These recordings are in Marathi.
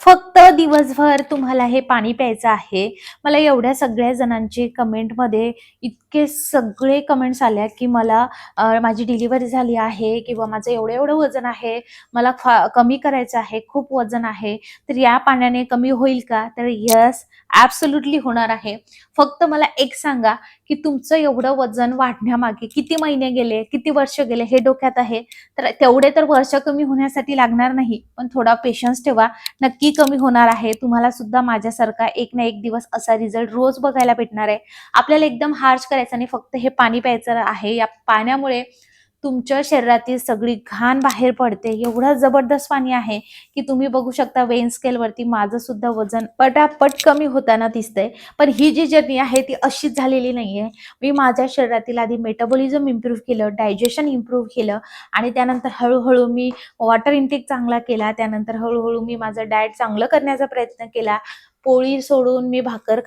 फक्त दिवसभर तुम्हाला हे पाणी प्यायचं आहे. मला एवढ्या सगळ्या जणांचे कमेंटमध्ये इतके सगळे कमेंट्स आल्या, की मला माझी डिलिव्हरी झाली आहे किंवा माझं एवढं-एवढं वजन आहे, मला कमी करायचं आहे, खूप वजन आहे, तर या पाण्याने कमी होईल का? तर येस, ॲब्सोल्युटली होणार आहे. फक्त मला एक सांगा, की तुमचं एवढं वजन वाढण्यामागे किती महिने गेले, किती वर्ष गेले हे डोक्यात आहे? तर तेवढे तर वर्ष कमी होण्यासाठी लागणार नाही, पण थोडा पेशन्स ठेवा. नक्की कमी होणार आहे. तुम्हाला सुद्धा माझ्यासारखा एक ना एक दिवस असा रिझल्ट रोज बघायला भेटणार आहे. आपल्याला एकदम हार्श करायचं नाही, फक्त हे पाणी प्यायचं आहे. या पाण्यामुळे तुमच्या शरीरातील सगळी घाण बाहेर पडते. एवढं जबरदस्त पाणी आहे, की तुम्ही बघू शकता वेन स्केलवरती माझं सुद्धा वजन पटापट कमी होताना दिसतंय. पण ही जी जर्नी आहे ती अशीच झालेली नाहीये. मी माझ्या शरीरातील आधी मेटाबॉलिझम इम्प्रूव्ह केलं, डायजेशन इम्प्रूव्ह केलं आणि त्यानंतर हळू मी वॉटर इनटेक चांगला केला. त्यानंतर हळू मी माझं डाएट चांगलं करण्याचा प्रयत्न केला. पोळी सोडून मी भाकर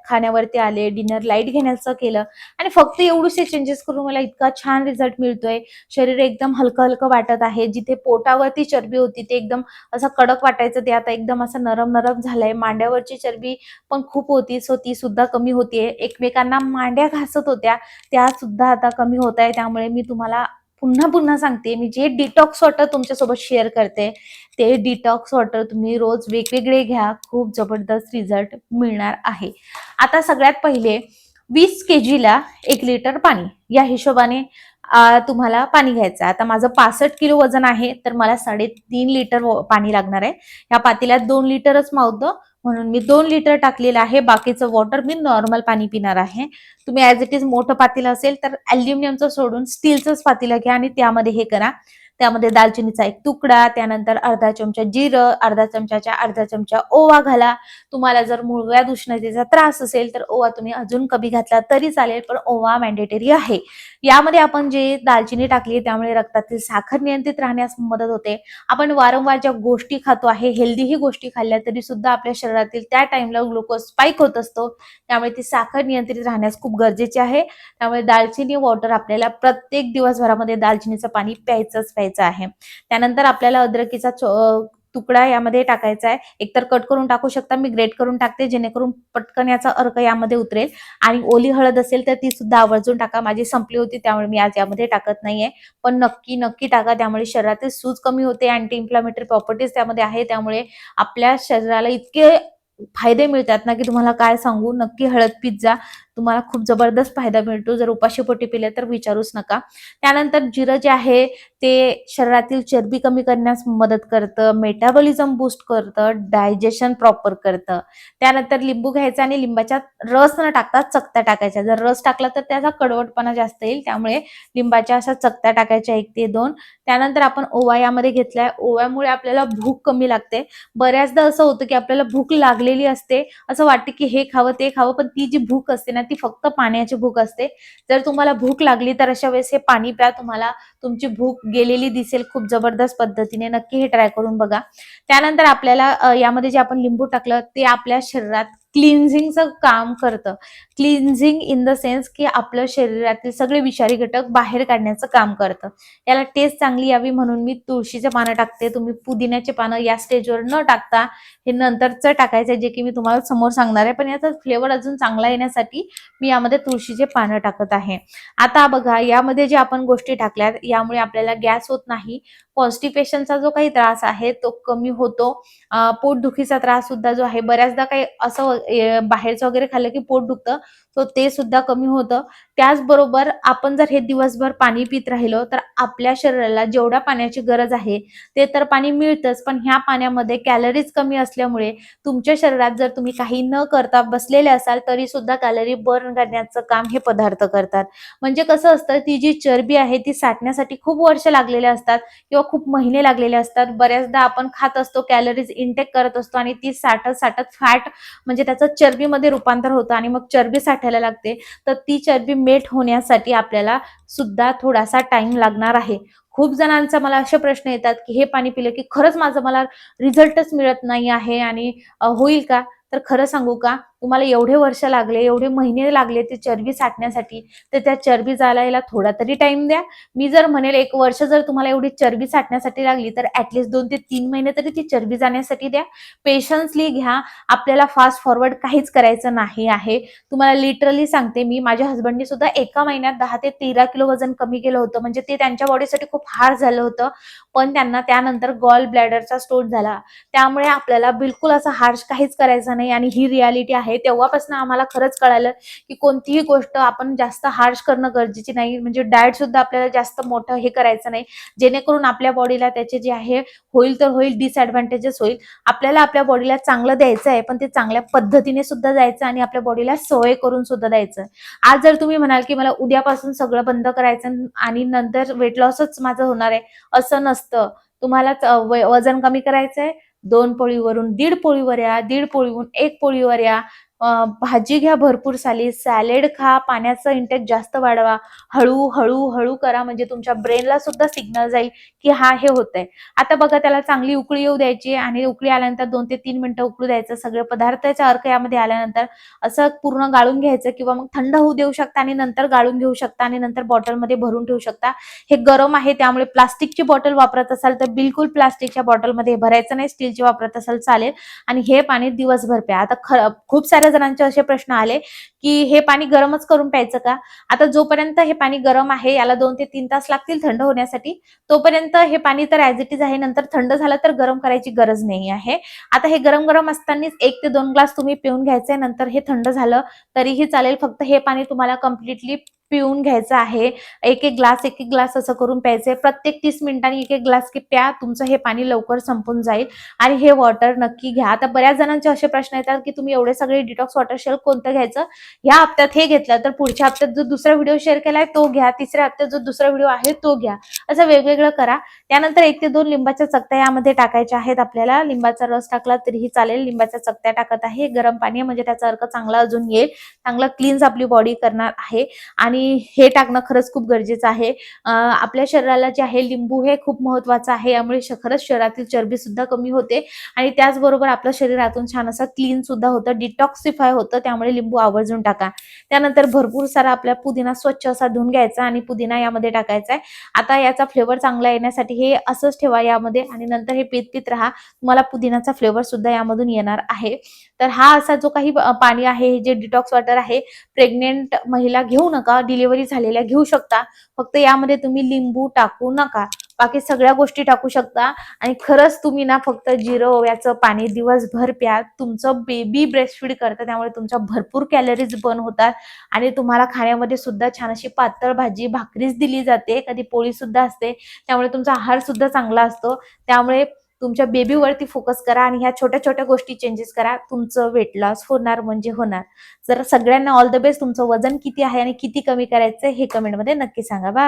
खाण्यावरती आले. डिनर लाईट घेण्याचं केलं आणि फक्त एवढेसे चेंजेस करून मला इतका छान रिझल्ट मिळतोय. शरीर एकदम हलकं-हलकं वाटत आहे. जिथे पोटावरती चरबी होती ते एकदम असं कडक वाटायचं, ते आता एकदम असं नरम-नरम झालंय. मांड्यावरची चरबी पण खूप होती, सो ती सुद्धा कमी होतीये. एकमेकांना मांड्या घासत होत्या, त्या सुद्धा आता कमी होत आहे. त्यामुळे मी तुम्हाला पुन्हा सांगते, मी जे डिटॉक्स वॉटर तुमच्यासोबत शेअर करते, ते डिटॉक्स वॉटर तुम्ही रोज वेगवेगळे घ्या. खूप जबरदस्त रिझल्ट मिळणार आहे. आता सगळ्यात पहिले 20 केजीला 1 लिटर पाणी या हिशोबाने तुम्हाला पाणी घ्यायचं. आता माझं 65 किलो वजन आहे, तर मला 3.5 लिटर पाणी लागणार आहे. ह्या पातेल्यात 2 लिटरच मावतं, म्हणून मी 2 लिटर टाकलेलं आहे. बाकीचं वॉटर मी नॉर्मल पाणी पिणार आहे. तुम्ही ॲज इट इज मोठं पातेलं असेल तर अॅल्युमिनियमचं सोडून स्टीलचंच पातेलं घ्या आणि त्यामध्ये हे करा. त्यामध्ये दालचिनीचा 1 तुकडा, त्यानंतर अर्धा चमचा जिरं, अर्धा चमचा ओवा घाला. तुम्हाला जर मूळव्याध उष्णतेचा त्रास असेल तर ओवा तुम्ही अजून कमी घातला तरी चालेल, पण ओवा मॅन्डेटरी आहे. यामध्ये आपण जे दालचिनी टाकली त्यामुळे रक्तातील साखर नियंत्रित राहण्यास मदत होते. आपण वारंवार ज्या गोष्टी खातो आहे, हेल्दीही गोष्टी खाल्ल्या तरी सुद्धा आपल्या शरीरातील त्या टाइमला ग्लुकोज स्पाइक होत असतो. त्यामुळे ती साखर नियंत्रित राहण्यास खूप गरजेचे आहे. त्यामुळे दालचिनी वॉटर आपल्याला प्रत्येक दिवसभरामध्ये दालचिनीचं पाणी प्यायचं आहे. त्यानंतर आपल्याला अद्रकीचा तुकडा यामध्ये टाकायचा आहे. एकतर कट करून टाकू शकता, मी ग्रेट करून टाकते जेणेकरून पटकन याचा अर्क यामध्ये उतरेल. आणि ओली हळद असेल तर ती सुद्धा आवर्जून टाका. माझी संपली होती त्यामुळे मी आज यामध्ये टाकत नाहीये, पण नक्की टाका. त्यामुळे शरीरातील सूज कमी होते, अँटी इन्फ्लामेटरी प्रॉपर्टीज त्यामध्ये आहे. त्यामुळे आपल्या शरीराला इतके फायदे मिळतात ना, की तुम्हाला काय सांगू. नक्की हळद पीत जा, तुम्हाला खूप जबरदस्त फायदा मिळतो. जर उपाशीपोटी पिले तर विचारूच नका. त्यानंतर जिरं जे आहे ते शरीरातील चरबी कमी करण्यास मदत करतं, मेटाबॉलिझम बूस्ट करतं, डायजेशन प्रॉपर करतं. त्यानंतर लिंबू घ्यायचा आणि लिंबाचा रस न टाकता चकत्या टाकायच्या. जर रस टाकला तर त्याचा कडवटपणा जास्त येईल, त्यामुळे लिंबाच्या अशा चकत्या टाकायच्या 1 ते 2. त्यानंतर आपण ओवा यामध्ये घेतलाय. ओव्यामुळे आपल्याला भूक कमी लागते. बऱ्याचदा असं होतं की आपल्याला भूक लागलेली असते, असं वाटतं की हे खावं ते खावं, पण ती जी भूक असते ना ती फक्त पाण्याची भूक असते. जर तुम्हाला भूक लागली तर अशा वेळेस हे पाणी प्या. तुम्हाला तुमची भूक गेलेली दिसेल खूप जबरदस्त पद्धतीने. नक्की हे ट्राय करून बघा. त्यानंतर आपल्याला यामध्ये जे आपण लिंबू टाकलं ते आपल्या शरीरात क्लिन्झिंगचं काम करतं. क्लिन्झिंग इन द सेन्स की आपल्या शरीरातील सगळे विषारी घटक बाहेर काढण्याचं काम करतं. याला टेस्ट चांगली यावी म्हणून मी तुळशीचे पानं टाकते. तुम्ही पुदिन्याचे पानं या स्टेजवर न टाकता हे नंतरचं टाकायचं, जे की मी तुम्हाला समोर सांगणार आहे. पण याचा फ्लेवर अजून चांगला येण्यासाठी मी यामध्ये तुळशीचे पानं टाकत आहे. आता बघा, यामध्ये जे आपण गोष्टी टाकल्यात यामुळे आपल्याला गॅस होत नाही. कॉन्स्टिपेशनचा जो काही त्रास आहे तो कमी होतो. पोटदुखीचा त्रास सुद्धा जो आहे, बऱ्याचदा काही असं बाहेरचं वगैरे खाल्लं की पोट दुखतं, तो ते सुद्धा कमी होतं. त्याचबरोबर आपण जर हे दिवसभर पाणी पित राहिलो तर आपल्या शरीराला जेवढ्या पाण्याची गरज आहे ते तर पाणी मिळतंच, पण ह्या पाण्यामध्ये कॅलरीज कमी असल्यामुळे तुमच्या शरीरात जर तुम्ही काही न करता बसलेले असाल तरी सुद्धा कॅलरी बर्न करण्याचं काम हे पदार्थ करतात. म्हणजे कसं असतं, ती जी चरबी आहे ती साठण्यासाठी खूप वर्ष लागलेले असतात किंवा खूप महिने लागलेले असतात. बऱ्याचदा आपण खात असतो, कॅलरीज इनटेक करत असतो आणि ती साठत फॅट म्हणजे त्याचं चरबीमध्ये रूपांतर होतं आणि मग चरबी साठायला लागते. तर ती चरबी मेट होण्यासाठी आपल्याला सुद्धा थोडासा टाइम लागणार आहे. खूप जणांचा मला असे प्रश्न येतात की हे पाणी पिलं की खरंच मला रिझल्टच मिळत नाही आहे आणि होईल का? तर खरं सांगू का, तुम्हाला एवढे वर्ष लागले, एवढे महिने लागले ते चरबी साठण्यासाठी, तर त्या चरबी जाळायला थोडा तरी टाइम द्या. मी जर म्हणेल 1 वर्ष जर तुम्हाला एवढी चरबी साठण्यासाठी लागली, तर ॲटलीस्ट 2 ते 3 महिने तरी ती चरबी जाण्यासाठी द्या. पेशन्सली घ्या. आपल्याला फास्ट फॉरवर्ड काहीच करायचं नाही आहे. तुम्हाला लिटरली सांगते मी, माझ्या हसबंडनी सुद्धा एका महिन्यात 10 ते 13 किलो वजन कमी केलं होतं. म्हणजे ते त्यांच्या बॉडीसाठी खूप हार्ड झालं होतं. पण त्यांना त्यानंतर गॉल ब्लॅडरचा स्टोन झाला. त्यामुळे आपल्याला बिलकुल असं हार्श काहीच करायचं नाही आणि ही रियालिटी आहे. तेव्हापासून आम्हाला खरंच कळालं, की कोणतीही गोष्ट आपण जास्त हार्श करणं गरजेची नाही. म्हणजे डाएट सुद्धा आपल्याला जास्त मोठं हे करायचं नाही, जेणेकरून आपल्या बॉडीला त्याचे जे आहे होईल तर होईल, डिसएडव्हान्टेजेस होईल. आपल्याला आपल्या बॉडीला चांगलं द्यायचं आहे, पण ते चांगल्या पद्धतीने सुद्धा द्यायचं आणि आपल्या बॉडीला सवय करून सुद्धा द्यायचं. आज जर तुम्ही म्हणाल, की मला उद्यापासून सगळं बंद करायचं आणि नंतर वेट लॉसच माझं होणार आहे, असं नसतं. तुम्हाला वजन कमी करायचंय, 2 पोळीवरून 1.5 पोळीवर या, 1.5 पोळीवरून 1 पोळीवर या. भाजी घ्या भरपूर सारी, सॅलेड खा, पाण्याचं इंटेक जास्त वाढवा. हळू करा, म्हणजे तुमच्या ब्रेनला सुद्धा सिग्नल जाईल, की हे होतंय. आता बघा, त्याला चांगली उकळी येऊ द्यायची आणि उकळी आल्यानंतर 2 ते 3 मिनिटं उकळू द्यायचं. सगळे पदार्थाचा अर्क यामध्ये आल्यानंतर असं पूर्ण गाळून घ्यायचं किंवा मग थंड होऊ देऊ शकता आणि नंतर गाळून घेऊ शकता आणि नंतर बॉटलमध्ये भरून ठेवू शकता. हे गरम आहे, त्यामुळे प्लास्टिकची बॉटल वापरत असाल तर बिलकुल प्लास्टिकच्या बॉटलमध्ये भरायचं नाही, स्टीलची वापरत असाल चालेल. आणि हे पाणी दिवसभर प्या. आता खूप साऱ्या जणांचे असे प्रश्न आले, की हे पाणी गरमच करून प्यायचं का? आता जोपर्यंत हे पाणी गरम आहे, याला 2 ते 3 तास लागतील थंड होण्यासाठी, तोपर्यंत हे पाणी तर ॲज इट इज आहे. नंतर थंड झालं तर गरम करायची गरज नाही आहे. आता हे गरम असतानाच 1 ते 2 ग्लास तुम्ही पिऊन घ्यायचंय. नंतर हे थंड झालं तरीही चालेल. फक्त हे पाणी तुम्हाला कंप्लीटली पिऊन घ्यायचं आहे. एक-एक ग्लास असं करून प्यायचंय. प्रत्येक 30 मिनिटांनी 1-1 ग्लास प्या. तुमचं हे पाणी लवकर संपून जाईल आणि हे वॉटर नक्की घ्या. आता बऱ्याच जणांचे असे प्रश्न येतात, की तुम्ही एवढे सगळे डिटॉक्स वॉटर शेल कोणतं घ्यायचं? ह्या हप्त्यात हे घेतलं तर पुढच्या हप्त्यात जो दुसरा व्हिडिओ शेअर केलाय तो घ्या. तिसऱ्या हप्त्यात जो दुसरा व्हिडिओ आहे तो घ्या. असं वेगवेगळं करा. त्यानंतर 1 ते 2 लिंबाच्या चकत्या यामध्ये टाकायच्या आहेत आपल्याला. लिंबाचा रस टाकला तरीही चालेल. लिंबाच्या चकत्या टाकत आहे. गरम पाणी म्हणजे त्याचा अर्क चांगला अजून येईल. चांगला क्लीन्स आपली बॉडी करणार आहे आणि हे टाकणं खरंच खूप गरजेचं आहे. आपल्या शरीराला जे आहे लिंबू हे खूप महत्वाचं आहे. यामुळे खरंच शरीरातील चरबी सुद्धा कमी होते आणि त्याचबरोबर आपल्या शरीरातून छान असं क्लीन सुद्धा होतं, डिटॉक्सिफाय होतं. त्यामुळे लिंबू आवर्जून टाका. त्यानंतर भरपूर सारा आपला पुदिना स्वच्छ असा धुवून घ्यायचा आणि पुदिना यामध्ये टाकायचा आहे. आता याचा फ्लेवर चांगला येण्यासाठी हे असंच ठेवा यामध्ये आणि नंतर हे पीत राहा. तुम्हाला पुदिनाचा फ्लेवर सुद्धा यामधून येणार आहे. तर हा असा जो काही पाणी आहे, जे डिटॉक्स वॉटर आहे, प्रेग्नेंट महिला घेऊ नका, डिलिव्हरी झालेल्या घेऊ शकता. फक्त यामध्ये तुम्ही लिंबू टाकू नका. बाकी सगळ्या गोष्टी टाकू शकता आणि खरंच तुम्ही ना फक्त जिरं ओव्याचं पाणी दिवसभर प्या. तुमचं बेबी ब्रेस्टफीड करतं, त्यामुळे तुमच्या भरपूर कॅलरीज बर्न होतात आणि तुम्हाला खाण्यामध्ये सुद्धा छान अशी पातळ भाजी भाकरीच दिली जाते, कधी पोळी सुद्धा असते. त्यामुळे तुमचा आहार सुद्धा चांगला असतो. त्यामुळे तुमच्या बेबीवरती फोकस करा आणि ह्या छोट्या छोट्या गोष्टी चेंजेस करा. तुमचं वेट लॉस होणार म्हणजे होणार. जर सगळ्यांना ऑल द बेस्ट. तुमचं वजन किती आहे आणि किती कमी करायचं हे कमेंटमध्ये नक्की सांगा. बाय.